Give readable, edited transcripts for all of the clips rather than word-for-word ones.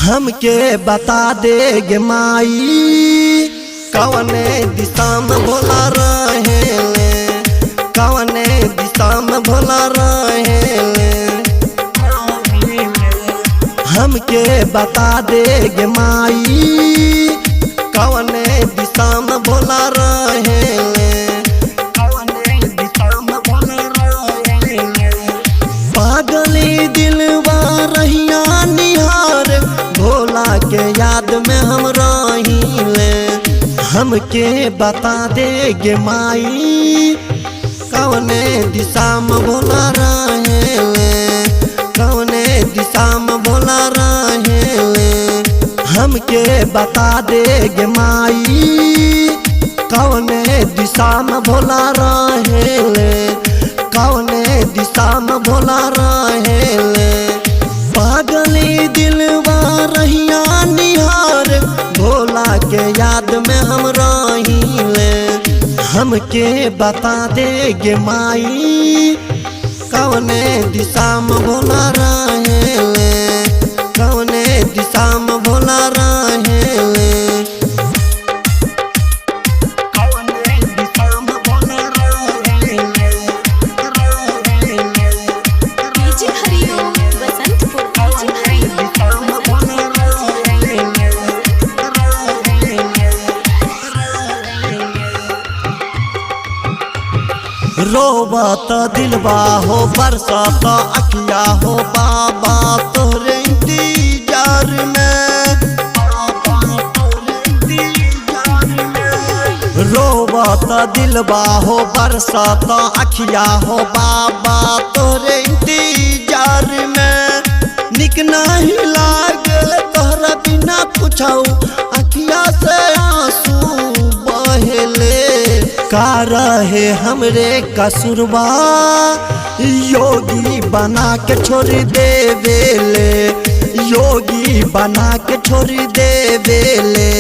हमके बता दे गे माई कवने दिशा में भोला रहेले, कवने दिशा में भोला रहेले। हमके बता दे गे माई कवने दिशा में भोला रहेले, कवने दिशा में भोला रहेले। पागली दिलवा रहिया निहार भोला के याद में हम रहिले। हमके बता दे गे माई कवने दिशा में भोला रहेले, कवने दिशा में भोला रहेले। हमके बता दे गे माई कवने दिशा में भोला रहेले, कवने दिशा में भोला रहेले। पागली दिलवा रहिया निहार भोला के याद में हम रहिले। हमके बता दे गे माई कवने दिशा में भोला रहेले, कवने दिशा में भोला रहेले। कवने दिशा में भोला रहेले। डीजे हरिओम बसंतपुर, डीजे हरिओम रोबत दिलवा हो बरसात अखिया हो बाबा तोरे इंतजार में, रोबत दिलवा हो बरसात अखिया हो बाबा तोरे इंतजार में। निक नहीं लागल तोहरा बिना पूछाऊ अखिया से आंसू बहेले। का रहे हमरे कसूरबा योगी बना के छोड़ देवेले, योगी बना के छोड़ देवेले।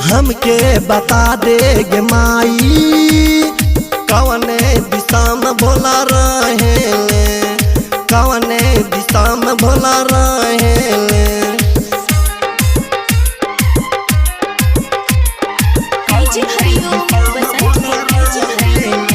हमके बता दे गे माई कवने दिशा में भोला रहेले, कवने दिशा में भोला रहेले। डीजे हरिओम बसंतपुर, डीजे हरिओम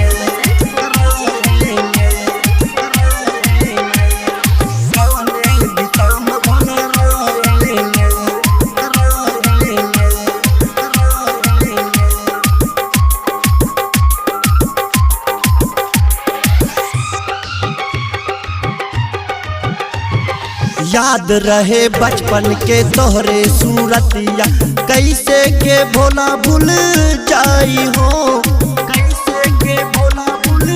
याद रहे बचपन के तोहरे सूरतिया कैसे के भोला भूल जाई हो, कैसे के भोला भूल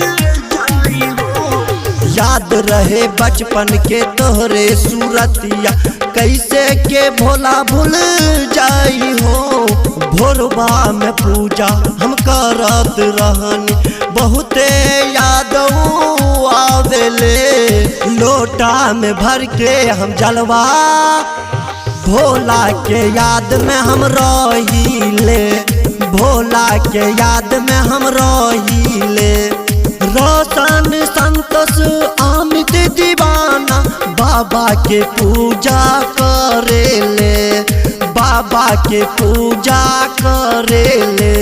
जाई हो। याद रहे बचपन के तोहरे सूरतिया कैसे के भोला भूल जाई हो। भोरबा में पूजा हम करत रहनी बहुते याद आवेले। लोटा में भर के हम जलवा भोला के याद में हम रहिले, भोला के याद में हम रहिले। रोशन संतोष अमित दीवाना बाबा के पूजा करेले, बाबा के पूजा करेले।